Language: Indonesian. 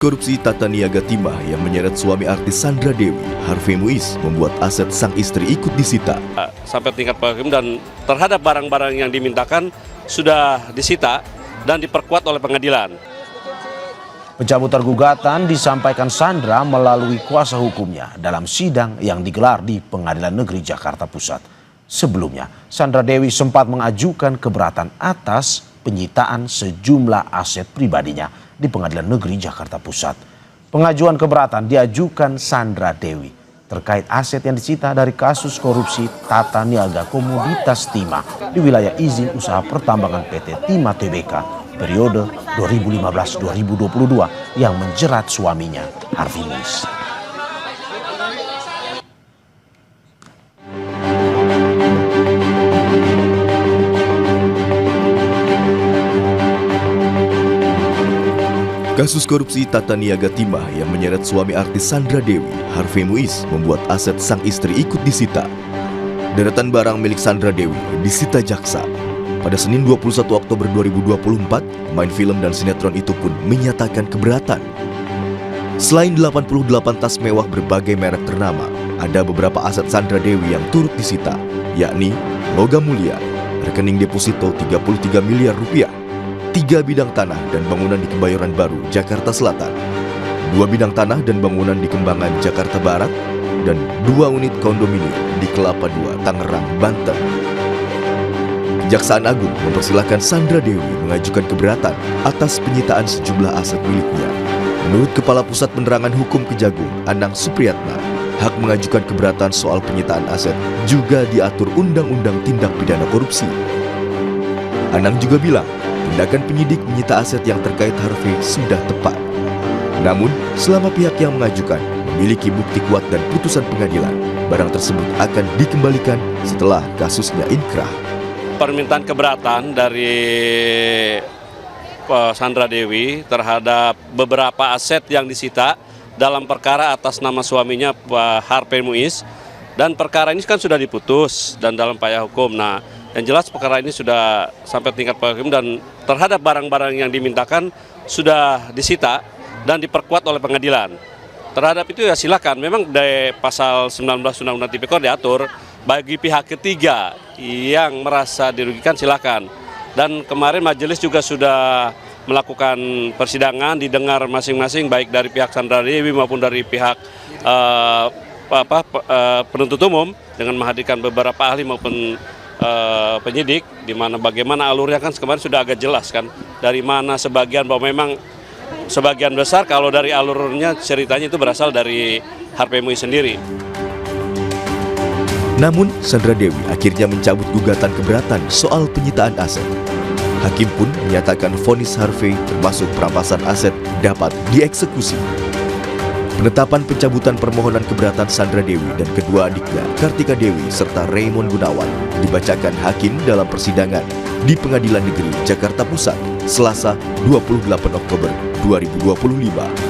Korupsi tata niaga timah yang menyeret suami artis Sandra Dewi, Harvey Muiz, membuat aset sang istri ikut disita. Sampai tingkat hakim dan terhadap barang-barang yang dimintakan sudah disita dan diperkuat oleh pengadilan. Pencabutan gugatan disampaikan Sandra melalui kuasa hukumnya dalam sidang yang digelar di Pengadilan Negeri Jakarta Pusat. Sebelumnya, Sandra Dewi sempat mengajukan keberatan atas penyitaan sejumlah aset pribadinya di Pengadilan Negeri Jakarta Pusat. Pengajuan keberatan diajukan Sandra Dewi terkait aset yang disita dari kasus korupsi tata niaga komoditas timah di wilayah izin usaha pertambangan PT Timah Tbk periode 2015-2022 yang menjerat suaminya Harvey Muiz. Kasus korupsi tata niaga timah yang menyeret suami artis Sandra Dewi, Harvey Muiz, membuat aset sang istri ikut disita. Deretan barang milik Sandra Dewi disita jaksa. Pada Senin 21 Oktober 2024, pemain film dan sinetron itu pun menyatakan keberatan. Selain 88 tas mewah berbagai merek ternama, ada beberapa aset Sandra Dewi yang turut disita, yakni logam mulia, rekening deposito 33 miliar rupiah, 3 bidang tanah dan bangunan di Kebayoran Baru, Jakarta Selatan, 2 bidang tanah dan bangunan di Kembangan, Jakarta Barat, dan 2 unit kondominium di Kelapa II, Tangerang, Banten. Kejaksaan Agung mempersilahkan Sandra Dewi mengajukan keberatan atas penyitaan sejumlah aset miliknya. Menurut Kepala Pusat Penerangan Hukum Kejagung, Anang Supriyatna, hak mengajukan keberatan soal penyitaan aset juga diatur Undang-Undang Tindak Pidana Korupsi. Anang juga bilang, tindakan penyidik menyita aset yang terkait Harvey sudah tepat. Namun, selama pihak yang mengajukan memiliki bukti kuat dan putusan pengadilan, barang tersebut akan dikembalikan setelah kasusnya inkrah. Permintaan keberatan dari Sandra Dewi terhadap beberapa aset yang disita dalam perkara atas nama suaminya Harvey Muiz, dan perkara ini kan sudah diputus dan dalam upaya hukum. Nah, yang jelas perkara ini sudah sampai tingkat hakim dan terhadap barang-barang yang dimintakan sudah disita dan diperkuat oleh pengadilan. Terhadap itu ya silakan, memang dari pasal 19 Undang-Undang Tipikor diatur bagi pihak ketiga yang merasa dirugikan silakan. Dan kemarin majelis juga sudah melakukan persidangan, didengar masing-masing baik dari pihak Sandra Dewi maupun dari pihak penuntut umum dengan menghadirkan beberapa ahli maupun penyidik, di mana bagaimana alurnya kan kemarin sudah agak jelas kan, dari mana sebagian bahwa memang sebagian besar kalau dari alurnya ceritanya itu berasal dari Harvey Muiz sendiri. Namun, Sandra Dewi akhirnya mencabut gugatan keberatan soal penyitaan aset. Hakim pun menyatakan vonis Harvey termasuk perampasan aset dapat dieksekusi. Penetapan pencabutan permohonan keberatan Sandra Dewi dan kedua adiknya, Kartika Dewi serta Raymond Gunawan, dibacakan hakim dalam persidangan di Pengadilan Negeri Jakarta Pusat, Selasa 28 Oktober 2025.